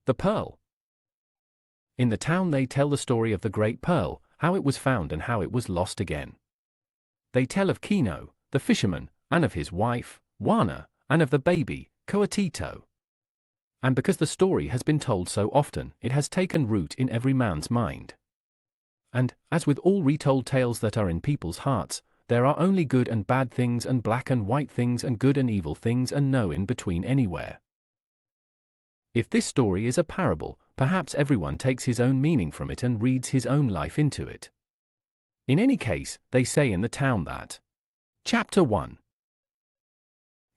The Pearl. In the town they tell the story of the great pearl, how it was found and how it was lost again. They tell of Kino, the fisherman, and of his wife, Wana, and of the baby, Coatito. And because the story has been told so often, it has taken root in every man's mind. And, as with all retold tales that are in people's hearts, there are only good and bad things and black and white things and good and evil things and no in between anywhere. If this story is a parable, perhaps everyone takes his own meaning from it and reads his own life into it. In any case, they say in the town that Chapter 1.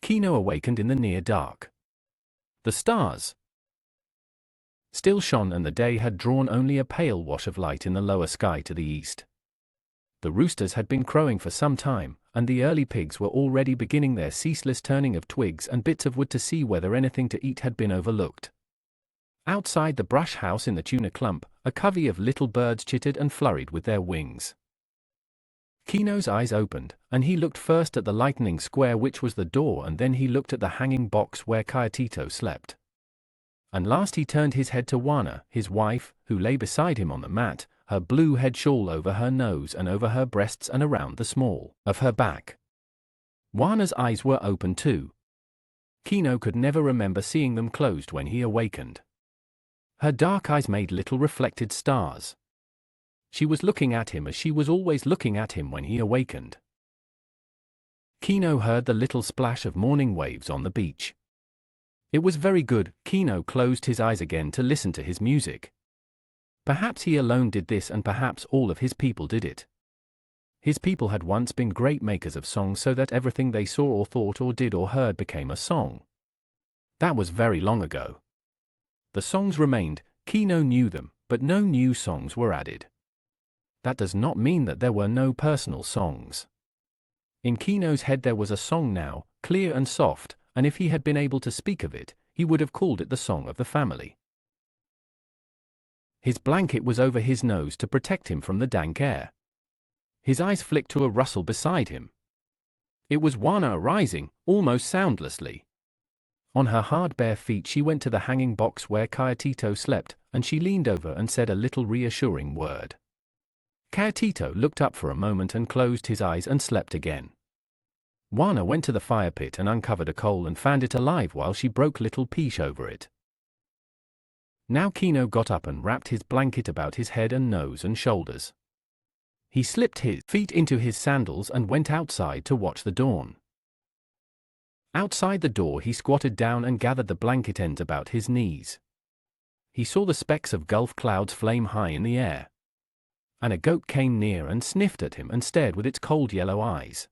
Kino awakened in the near dark. The stars still shone and the day had drawn only a pale wash of light in the lower sky to the east. The roosters had been crowing for some time, and the early pigs were already beginning their ceaseless turning of twigs and bits of wood to see whether anything to eat had been overlooked. Outside the brush house in the tuna clump, a covey of little birds chittered and flurried with their wings. Kino's eyes opened, and he looked first at the lightning square which was the door, and then he looked at the hanging box where Coatito slept. And last he turned his head to Wana, his wife, who lay beside him on the mat, her blue head shawl over her nose and over her breasts and around the small of her back. Wana's eyes were open too. Kino could never remember seeing them closed when he awakened. Her dark eyes made little reflected stars. She was looking at him as she was always looking at him when he awakened. Kino heard the little splash of morning waves on the beach. It was very good. Kino closed his eyes again to listen to his music. Perhaps he alone did this, and perhaps all of his people did it. His people had once been great makers of songs, so that everything they saw or thought or did or heard became a song. That was very long ago. The songs remained, Kino knew them, but no new songs were added. That does not mean that there were no personal songs. In Kino's head there was a song now, clear and soft, and if he had been able to speak of it, he would have called it the song of the family. His blanket was over his nose to protect him from the dank air. His eyes flicked to a rustle beside him. It was Wana arising, almost soundlessly. On her hard bare feet she went to the hanging box where Coatito slept, and she leaned over and said a little reassuring word. Coatito looked up for a moment and closed his eyes and slept again. Wana went to the fire pit and uncovered a coal and fanned it alive while she broke little peach over it. Now Kino got up and wrapped his blanket about his head and nose and shoulders. He slipped his feet into his sandals and went outside to watch the dawn. Outside the door he squatted down and gathered the blanket ends about his knees. He saw the specks of Gulf clouds flame high in the air. And a goat came near and sniffed at him and stared with its cold yellow eyes.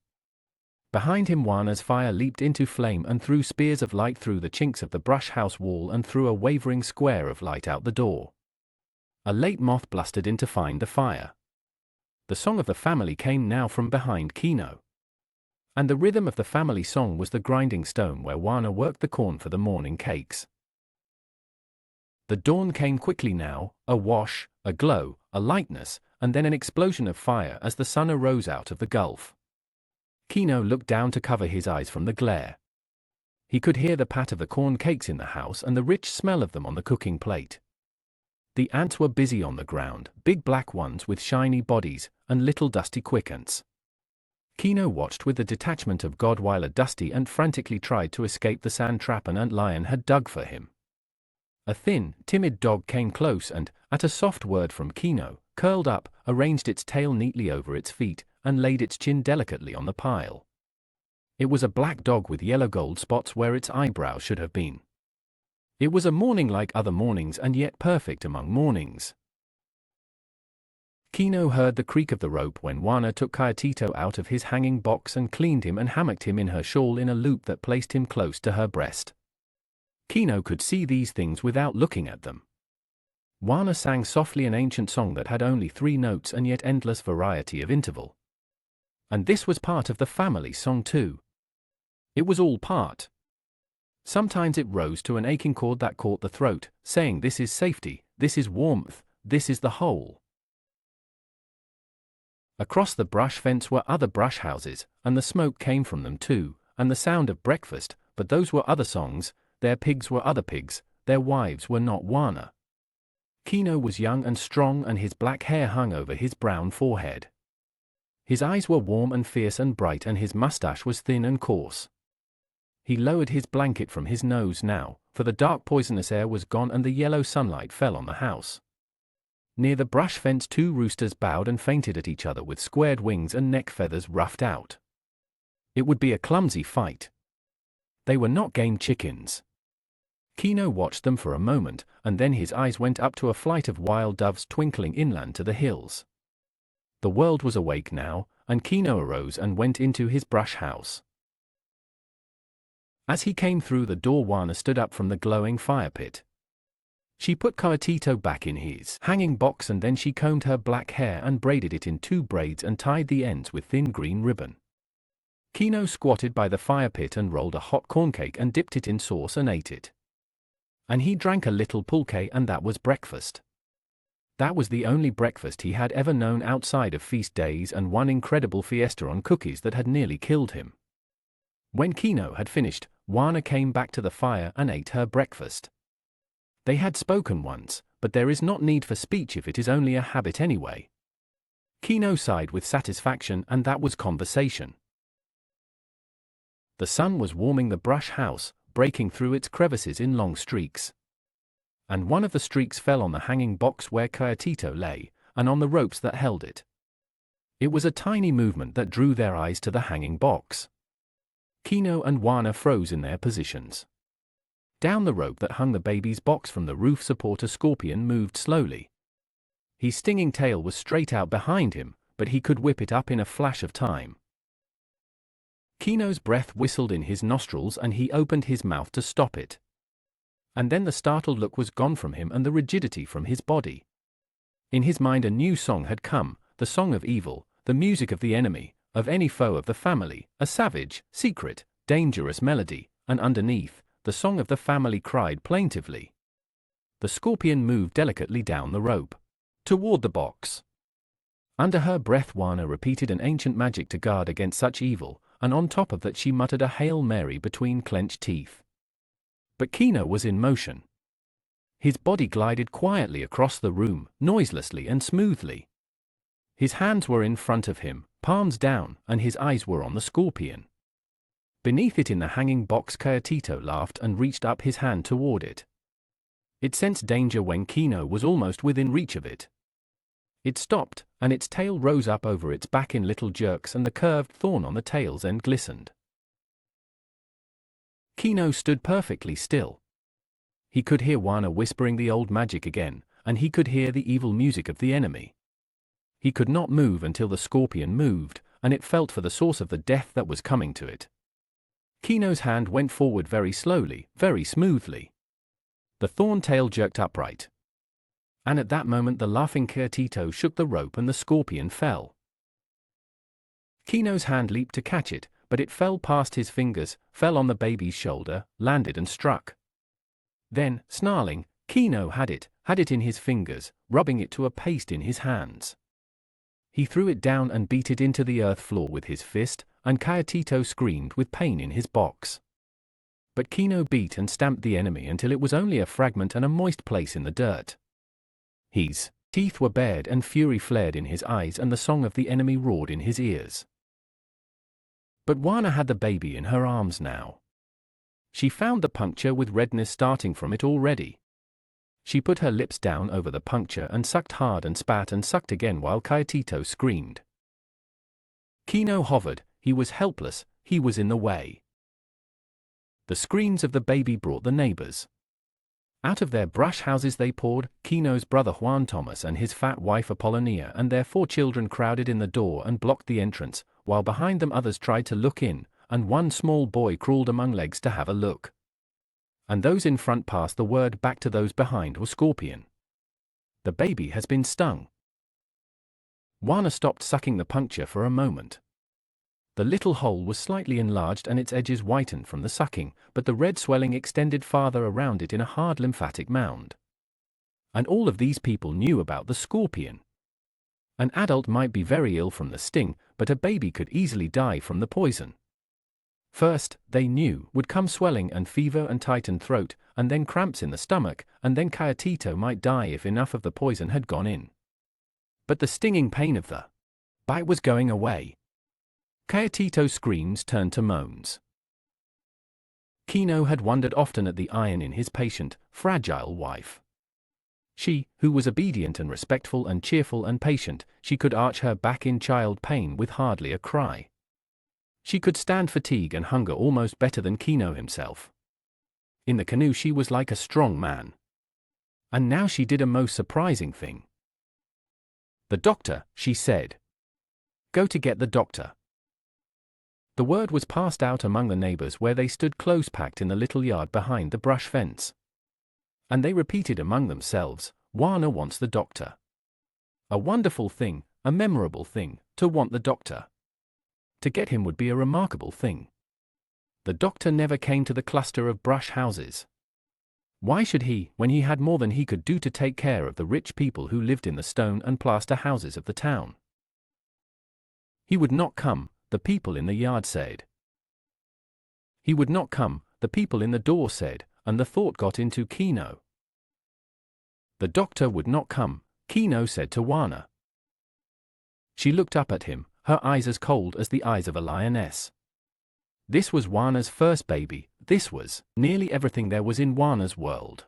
Behind him Wana's fire leaped into flame and threw spears of light through the chinks of the brush house wall and threw a wavering square of light out the door. A late moth blustered in to find the fire. The song of the family came now from behind Kino. And the rhythm of the family song was the grinding stone where Wana worked the corn for the morning cakes. The dawn came quickly now, a wash, a glow, a lightness, and then an explosion of fire as the sun arose out of the gulf. Kino looked down to cover his eyes from the glare. He could hear the pat of the corn cakes in the house and the rich smell of them on the cooking plate. The ants were busy on the ground, big black ones with shiny bodies, and little dusty quick ants. Kino watched with the detachment of God while a dusty ant frantically tried to escape the sand trap an ant lion had dug for him. A thin, timid dog came close and, at a soft word from Kino, curled up, arranged its tail neatly over its feet, and laid its chin delicately on the pile. It was a black dog with yellow gold spots where its eyebrows should have been. It was a morning like other mornings and yet perfect among mornings. Kino heard the creak of the rope when Wana took Coatito out of his hanging box and cleaned him and hammocked him in her shawl in a loop that placed him close to her breast. Kino could see these things without looking at them. Wana sang softly an ancient song that had only 3 notes and yet endless variety of interval. And this was part of the family song too. It was all part. Sometimes it rose to an aching chord that caught the throat, saying this is safety, this is warmth, this is the whole. Across the brush fence were other brush houses, and the smoke came from them too, and the sound of breakfast, but those were other songs. Their pigs were other pigs, their wives were not Wana. Kino was young and strong, and his black hair hung over his brown forehead. His eyes were warm and fierce and bright, and his mustache was thin and coarse. He lowered his blanket from his nose now, for the dark poisonous air was gone and the yellow sunlight fell on the house. Near the brush fence 2 roosters bowed and fainted at each other with squared wings and neck feathers ruffed out. It would be a clumsy fight. They were not game chickens. Kino watched them for a moment, and then his eyes went up to a flight of wild doves twinkling inland to the hills. The world was awake now, and Kino arose and went into his brush house. As he came through the door, Wana stood up from the glowing fire pit. She put Kayatito back in his hanging box, and then she combed her black hair and braided it in 2 braids and tied the ends with thin green ribbon. Kino squatted by the fire pit and rolled a hot corn cake and dipped it in sauce and ate it. And he drank a little pulque, and that was breakfast. That was the only breakfast he had ever known outside of feast days and one incredible fiesta on cookies that had nearly killed him. When Kino had finished, Wana came back to the fire and ate her breakfast. They had spoken once, but there is not need for speech if it is only a habit anyway. Kino sighed with satisfaction, and that was conversation. The sun was warming the brush house, breaking through its crevices in long streaks. And one of the streaks fell on the hanging box where Kayatito lay, and on the ropes that held it. It was a tiny movement that drew their eyes to the hanging box. Kino and Wana froze in their positions. Down the rope that hung the baby's box from the roof support, a scorpion moved slowly. His stinging tail was straight out behind him, but he could whip it up in a flash of time. Kino's breath whistled in his nostrils, and he opened his mouth to stop it. And then the startled look was gone from him and the rigidity from his body. In his mind a new song had come, the song of evil, the music of the enemy, of any foe of the family, a savage, secret, dangerous melody, and underneath, the song of the family cried plaintively. The scorpion moved delicately down the rope, toward the box. Under her breath Wana repeated an ancient magic to guard against such evil, and on top of that she muttered a Hail Mary between clenched teeth. But Kino was in motion. His body glided quietly across the room, noiselessly and smoothly. His hands were in front of him, palms down, and his eyes were on the scorpion. Beneath it in the hanging box, Kayatito laughed and reached up his hand toward it. It sensed danger when Kino was almost within reach of it. It stopped, and its tail rose up over its back in little jerks, and the curved thorn on the tail's end glistened. Kino stood perfectly still. He could hear Wana whispering the old magic again, and he could hear the evil music of the enemy. He could not move until the scorpion moved, and it felt for the source of the death that was coming to it. Kino's hand went forward very slowly, very smoothly. The thorn tail jerked upright. And at that moment the laughing Kayatito shook the rope and the scorpion fell. Kino's hand leaped to catch it, but it fell past his fingers, fell on the baby's shoulder, landed and struck. Then, snarling, Kino had it in his fingers, rubbing it to a paste in his hands. He threw it down and beat it into the earth floor with his fist, and Kayatito screamed with pain in his box. But Kino beat and stamped the enemy until it was only a fragment and a moist place in the dirt. His teeth were bared and fury flared in his eyes, and the song of the enemy roared in his ears. But Wana had the baby in her arms now. She found the puncture with redness starting from it already. She put her lips down over the puncture and sucked hard and spat and sucked again while Kayatito screamed. Kino hovered, he was helpless, he was in the way. The screams of the baby brought the neighbors. Out of their brush houses they poured, Kino's brother Juan Thomas and his fat wife Apollonia and their 4 children crowded in the door and blocked the entrance, while behind them others tried to look in, and one small boy crawled among legs to have a look. And those in front passed the word back to those behind were scorpion. The baby has been stung. Wana stopped sucking the puncture for a moment. The little hole was slightly enlarged and its edges whitened from the sucking, but the red swelling extended farther around it in a hard lymphatic mound. And all of these people knew about the scorpion. An adult might be very ill from the sting, but a baby could easily die from the poison. First, they knew, would come swelling and fever and tightened throat, and then cramps in the stomach, and then Kayatito might die if enough of the poison had gone in. But the stinging pain of the bite was going away. Kayatito's screams turned to moans. Kino had wondered often at the iron in his patient, fragile wife. She, who was obedient and respectful and cheerful and patient, she could arch her back in child pain with hardly a cry. She could stand fatigue and hunger almost better than Kino himself. In the canoe she was like a strong man. And now she did a most surprising thing. "The doctor," she said. "Go to get the doctor." The word was passed out among the neighbors where they stood close packed in the little yard behind the brush fence. And they repeated among themselves, "Wana wants the doctor." A wonderful thing, a memorable thing, to want the doctor. To get him would be a remarkable thing. The doctor never came to the cluster of brush houses. Why should he, when he had more than he could do to take care of the rich people who lived in the stone and plaster houses of the town? He would not come, the people in the yard said. He would not come, the people in the door said, and the thought got into Kino. The doctor would not come, Kino said to Wana. She looked up at him, her eyes as cold as the eyes of a lioness. This was Wana's first baby, this was nearly everything there was in Wana's world.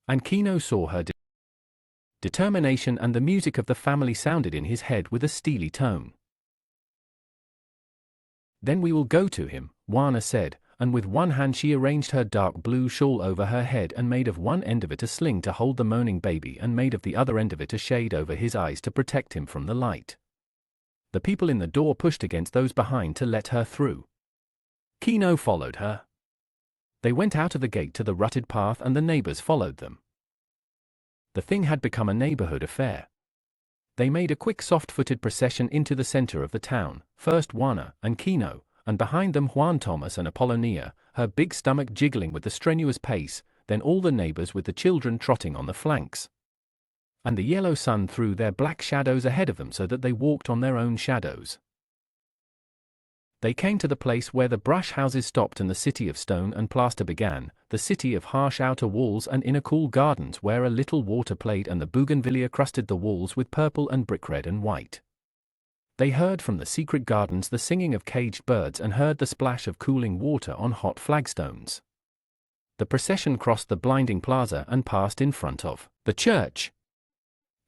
And Kino saw her determination, and the music of the family sounded in his head with a steely tone. "Then we will go to him," Wana said, and with one hand she arranged her dark blue shawl over her head and made of one end of it a sling to hold the moaning baby and made of the other end of it a shade over his eyes to protect him from the light. The people in the door pushed against those behind to let her through. Kino followed her. They went out of the gate to the rutted path and the neighbors followed them. The thing had become a neighborhood affair. They made a quick soft-footed procession into the center of the town, first Wana and Kino, and behind them Juan Thomas and Apollonia, her big stomach jiggling with the strenuous pace, then all the neighbors with the children trotting on the flanks. And the yellow sun threw their black shadows ahead of them so that they walked on their own shadows. They came to the place where the brush houses stopped and the city of stone and plaster began, the city of harsh outer walls and inner cool gardens where a little water played and the bougainvillea crusted the walls with purple and brick red and white. They heard from the secret gardens the singing of caged birds and heard the splash of cooling water on hot flagstones. The procession crossed the blinding plaza and passed in front of the church.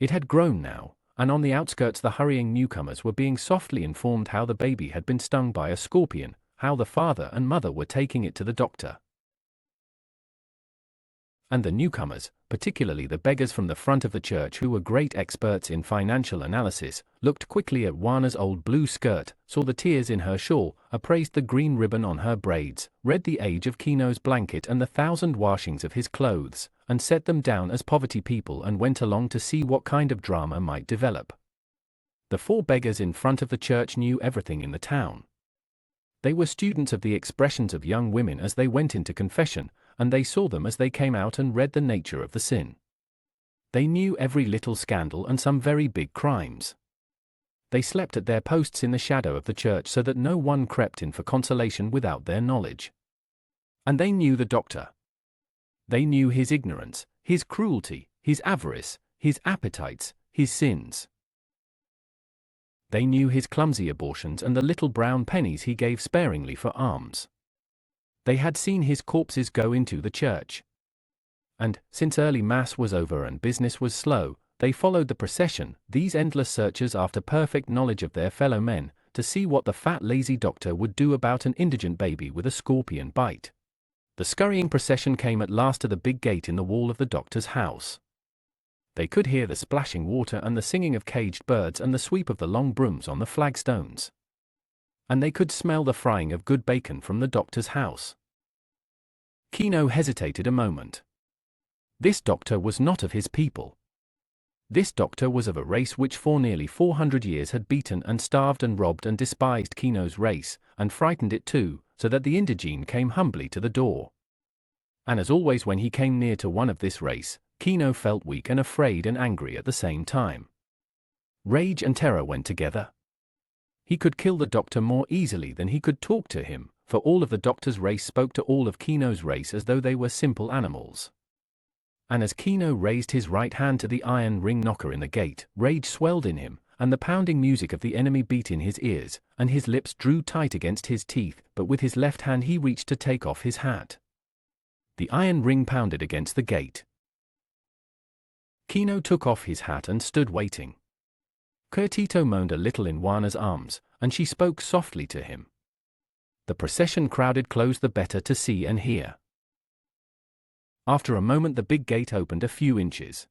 It had grown now, and on the outskirts the hurrying newcomers were being softly informed how the baby had been stung by a scorpion, how the father and mother were taking it to the doctor. And the newcomers, particularly the beggars from the front of the church who were great experts in financial analysis, looked quickly at Wana's old blue skirt, saw the tears in her shawl, appraised the green ribbon on her braids, read the age of Kino's blanket and the 1,000 washings of his clothes, and set them down as poverty people and went along to see what kind of drama might develop. The 4 beggars in front of the church knew everything in the town. They were students of the expressions of young women as they went into confession, and they saw them as they came out and read the nature of the sin. They knew every little scandal and some very big crimes. They slept at their posts in the shadow of the church so that no one crept in for consolation without their knowledge. And they knew the doctor. They knew his ignorance, his cruelty, his avarice, his appetites, his sins. They knew his clumsy abortions and the little brown pennies he gave sparingly for alms. They had seen his corpses go into the church. And, since early mass was over and business was slow, they followed the procession, these endless searchers after perfect knowledge of their fellow men, to see what the fat lazy doctor would do about an indigent baby with a scorpion bite. The scurrying procession came at last to the big gate in the wall of the doctor's house. They could hear the splashing water and the singing of caged birds and the sweep of the long brooms on the flagstones. And they could smell the frying of good bacon from the doctor's house. Kino hesitated a moment. This doctor was not of his people. This doctor was of a race which for nearly 400 years had beaten and starved and robbed and despised Kino's race, and frightened it too, so that the indigene came humbly to the door. And as always when he came near to one of this race, Kino felt weak and afraid and angry at the same time. Rage and terror went together. He could kill the doctor more easily than he could talk to him, for all of the doctor's race spoke to all of Kino's race as though they were simple animals. And as Kino raised his right hand to the iron ring knocker in the gate, rage swelled in him, and the pounding music of the enemy beat in his ears, and his lips drew tight against his teeth, but with his left hand he reached to take off his hat. The iron ring pounded against the gate. Kino took off his hat and stood waiting. Curtito moaned a little in Juana's arms, and she spoke softly to him. The procession crowded close the better to see and hear. After a moment the big gate opened a few inches.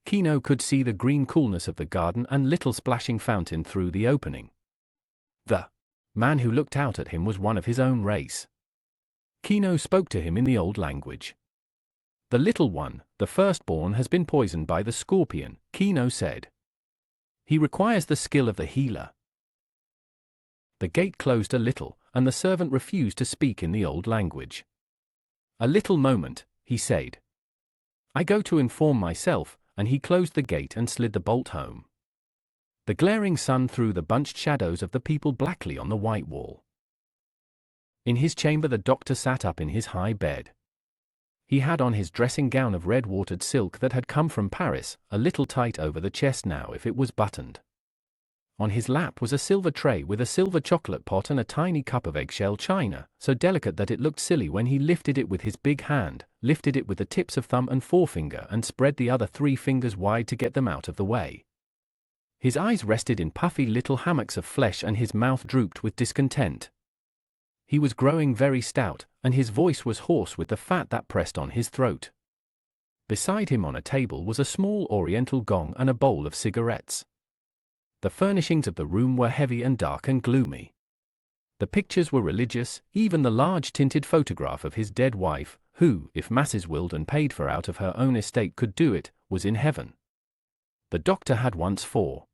Kino could see the green coolness of the garden and little splashing fountain through the opening. The man who looked out at him was one of his own race. Kino spoke to him in the old language. "The little one, the firstborn, has been poisoned by the scorpion," Kino said. "He requires the skill of the healer." The gate closed a little, and the servant refused to speak in the old language. "A little moment," he said. "I go to inform myself," and he closed the gate and slid the bolt home. The glaring sun threw the bunched shadows of the people blackly on the white wall. In his chamber the doctor sat up in his high bed. He had on his dressing gown of red-watered silk that had come from Paris, a little tight over the chest now if it was buttoned. On his lap was a silver tray with a silver chocolate pot and a tiny cup of eggshell china, so delicate that it looked silly when he lifted it with his big hand, lifted it with the tips of thumb and forefinger and spread the other 3 fingers wide to get them out of the way. His eyes rested in puffy little hammocks of flesh and his mouth drooped with discontent. He was growing very stout, and his voice was hoarse with the fat that pressed on his throat. Beside him on a table was a small oriental gong and a bowl of cigarettes. The furnishings of the room were heavy and dark and gloomy. The pictures were religious, even the large tinted photograph of his dead wife, who, if masses willed and paid for out of her own estate could do it, was in heaven. The doctor had once for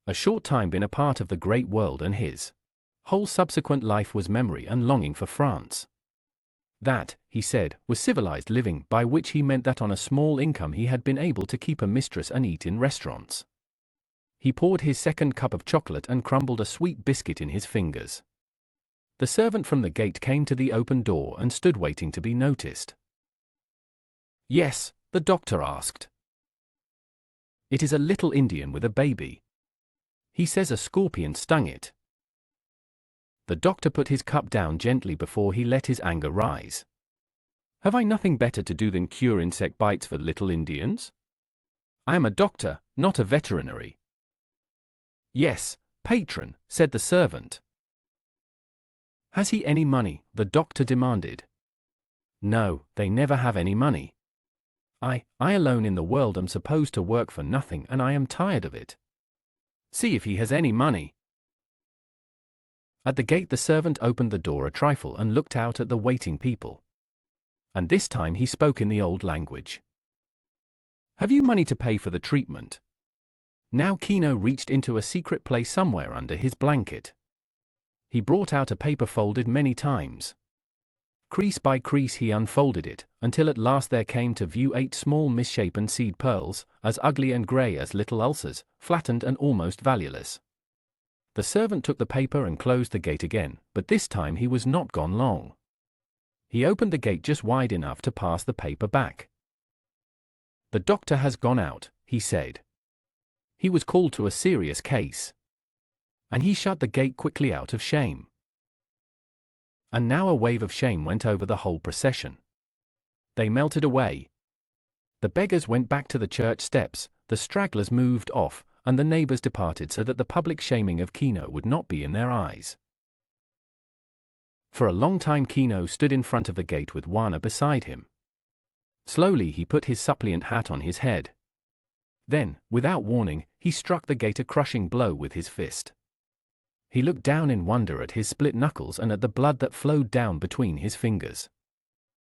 a short time been a part of the great world, and his whole subsequent life was memory and longing for France. That, he said, was civilized living, by which he meant that on a small income he had been able to keep a mistress and eat in restaurants. He poured his second cup of chocolate and crumbled a sweet biscuit in his fingers. The servant from the gate came to the open door and stood waiting to be noticed. "Yes?" the doctor asked. "It is a little Indian with a baby. He says a scorpion stung it." The doctor put his cup down gently before he let his anger rise. "Have I nothing better to do than cure insect bites for little Indians? I am a doctor, not a veterinary." "Yes, patron," said the servant. "Has he any money?" the doctor demanded. "No, they never have any money. I alone in the world am supposed to work for nothing, and I am tired of it. See if he has any money." At the gate the servant opened the door a trifle and looked out at the waiting people. And this time he spoke in the old language. "Have you money to pay for the treatment?" Now Kino reached into a secret place somewhere under his blanket. He brought out a paper folded many times. Crease by crease he unfolded it, until at last there came to view 8 small misshapen seed pearls, as ugly and grey as little ulcers, flattened and almost valueless. The servant took the paper and closed the gate again, but this time he was not gone long. He opened the gate just wide enough to pass the paper back. "The doctor has gone out," he said. "He was called to a serious case." And he shut the gate quickly out of shame. And now a wave of shame went over the whole procession. They melted away. The beggars went back to the church steps, the stragglers moved off, and the neighbors departed so that the public shaming of Kino would not be in their eyes. For a long time Kino stood in front of the gate with Juana beside him. Slowly he put his suppliant hat on his head. Then, without warning, he struck the gate a crushing blow with his fist. He looked down in wonder at his split knuckles and at the blood that flowed down between his fingers.